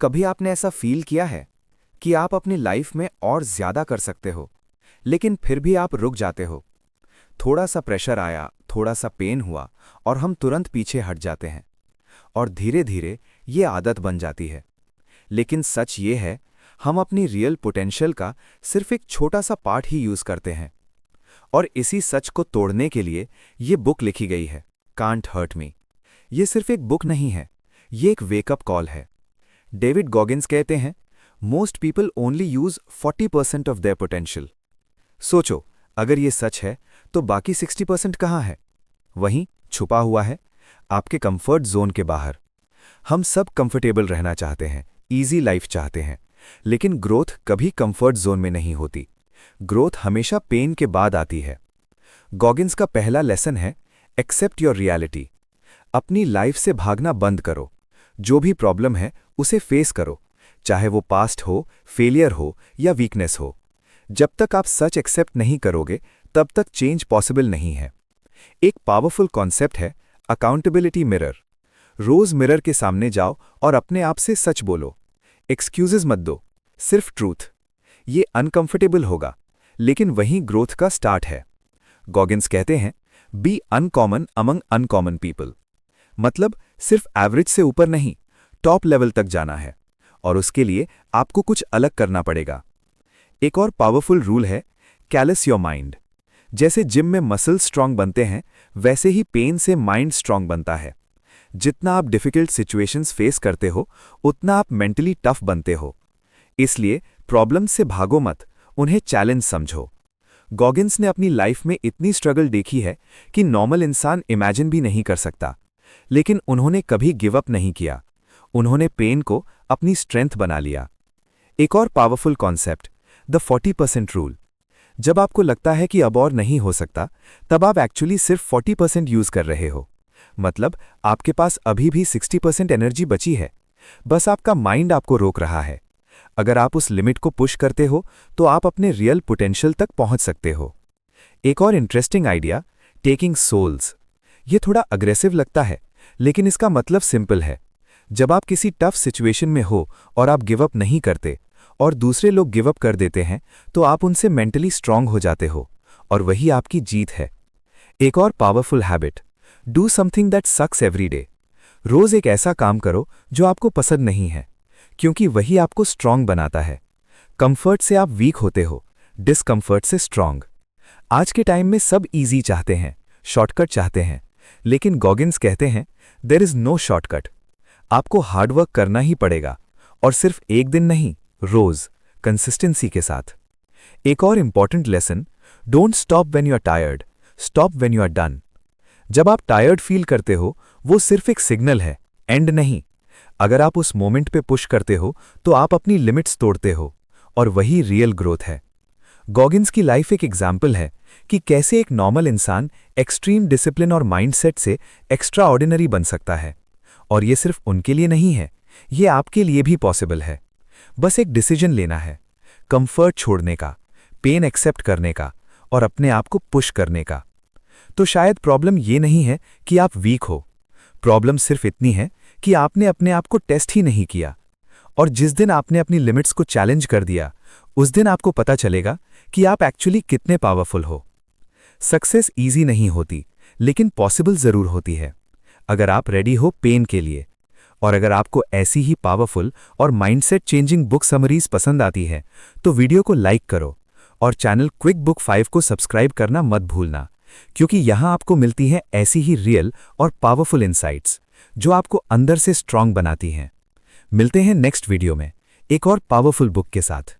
कभी आपने ऐसा फील किया है कि आप अपनी लाइफ में और ज्यादा कर सकते हो, लेकिन फिर भी आप रुक जाते हो? थोड़ा सा प्रेशर आया, थोड़ा सा पेन हुआ और हम तुरंत पीछे हट जाते हैं। और धीरे धीरे ये आदत बन जाती है। लेकिन सच ये है, हम अपनी रियल पोटेंशियल का सिर्फ एक छोटा सा पार्ट ही यूज करते हैं। और इसी सच को तोड़ने के लिए ये बुक लिखी गई है, कांट हर्ट मी। ये सिर्फ एक बुक नहीं है, ये एक वेकअप कॉल है। डेविड गॉगिन्स कहते हैं, most people only use 40% of their potential. सोचो, अगर ये सच है तो बाकी 60% कहाँ है? वहीं छुपा हुआ है, आपके कंफर्ट जोन के बाहर। हम सब कंफर्टेबल रहना चाहते हैं, इजी लाइफ चाहते हैं, लेकिन ग्रोथ कभी कंफर्ट जोन में नहीं होती। ग्रोथ हमेशा पेन के बाद आती है। गॉगिन्स का पहला लेसन है, एक्सेप्ट योर रियलिटी। अपनी लाइफ से भागना बंद करो। जो भी प्रॉब्लम है उसे फेस करो, चाहे वो पास्ट हो, फेलियर हो या वीकनेस हो। जब तक आप सच एक्सेप्ट नहीं करोगे, तब तक चेंज पॉसिबल नहीं है। एक पावरफुल कॉन्सेप्ट है अकाउंटेबिलिटी मिरर। रोज मिरर के सामने जाओ और अपने आप से सच बोलो। एक्सक्यूजेज मत दो, सिर्फ ट्रूथ। ये अनकंफर्टेबल होगा, लेकिन वहीं ग्रोथ का स्टार्ट है। गॉगिन्स कहते हैं, be uncommon among uncommon people. मतलब सिर्फ एवरेज से ऊपर नहीं, टॉप लेवल तक जाना है, और उसके लिए आपको कुछ अलग करना पड़ेगा। एक और पावरफुल रूल है, कैलस योर माइंड। जैसे जिम में मसल स्ट्रांग बनते हैं, वैसे ही पेन से माइंड स्ट्रांग बनता है। जितना आप डिफिकल्ट सिचुएशंस फेस करते हो, उतना आप मेंटली टफ बनते हो। इसलिए प्रॉब्लम से भागो मत, उन्हें चैलेंज समझो। गॉगिन्स ने अपनी लाइफ में इतनी स्ट्रगल देखी है कि नॉर्मल इंसान इमेजिन भी नहीं कर सकता, लेकिन उन्होंने कभी गिव अप नहीं किया। उन्होंने पेन को अपनी स्ट्रेंथ बना लिया। एक और पावरफुल कॉन्सेप्ट, द 40% रूल। जब आपको लगता है कि अब और नहीं हो सकता, तब आप एक्चुअली सिर्फ 40% यूज कर रहे हो। मतलब आपके पास अभी भी 60% एनर्जी बची है, बस आपका माइंड आपको रोक रहा है। अगर आप उस लिमिट को पुश करते हो, तो आप अपने रियल पोटेंशियल तक पहुंच सकते हो। एक और इंटरेस्टिंग आइडिया, टेकिंग सोल्स। ये थोड़ा अग्रेसिव लगता है, लेकिन इसका मतलब सिंपल है। जब आप किसी टफ सिचुएशन में हो और आप गिव अप नहीं करते, और दूसरे लोग गिव अप कर देते हैं, तो आप उनसे मेंटली स्ट्रांग हो जाते हो, और वही आपकी जीत है। एक और powerful habit, do something that sucks every day. रोज एक ऐसा काम करो जो आपको पसंद नहीं है, क्योंकि वही आपको स्ट्रांग बनाता है। कंफर्ट से आप वीक होते हो, डिस्कंफर्ट से स्ट्रांग। आज के टाइम में सब इजी चाहते हैं, शॉर्टकट चाहते हैं, लेकिन गॉगिन्स कहते हैं, देयर इज नो शॉर्टकट। आपको हार्डवर्क करना ही पड़ेगा, और सिर्फ एक दिन नहीं, रोज कंसिस्टेंसी के साथ। एक और important lesson, don't stop when you are tired, stop when you are done. जब आप टायर्ड फील करते हो, वो सिर्फ एक सिग्नल है, एंड नहीं। अगर आप उस मोमेंट पे पुश करते हो, तो आप अपनी लिमिट्स तोड़ते हो, और वही रियल ग्रोथ है। गॉगिन्स की लाइफ एक एग्जाम्पल है कि कैसे एक नॉर्मल इंसान एक्सट्रीम डिसिप्लिन और माइंडसेट से एक्स्ट्रा ऑर्डिनरी बन सकता है। और ये सिर्फ उनके लिए नहीं है, ये आपके लिए भी पॉसिबल है। बस एक डिसीजन लेना है, कंफर्ट छोड़ने का, पेन एक्सेप्ट करने का, और अपने आप को पुश करने का। तो शायद प्रॉब्लम ये नहीं है कि आप वीक हो, प्रॉब्लम सिर्फ इतनी है कि आपने अपने आप को टेस्ट ही नहीं किया। और जिस दिन आपने अपनी लिमिट्स को चैलेंज कर दिया, उस दिन आपको पता चलेगा कि आप एक्चुअली कितने पावरफुल हो। सक्सेस ईजी नहीं होती, लेकिन पॉसिबल जरूर होती है, अगर आप रेडी हो पेन के लिए। और अगर आपको ऐसी ही पावरफुल और माइंडसेट चेंजिंग बुक समरीज पसंद आती है, तो वीडियो को लाइक करो और चैनल क्विक बुक 5 को सब्सक्राइब करना मत भूलना, क्योंकि यहां आपको मिलती हैं ऐसी ही रियल और पावरफुल इंसाइट्स जो आपको अंदर से स्ट्रांग बनाती हैं। मिलते हैं नेक्स्ट वीडियो में एक और पावरफुल बुक के साथ।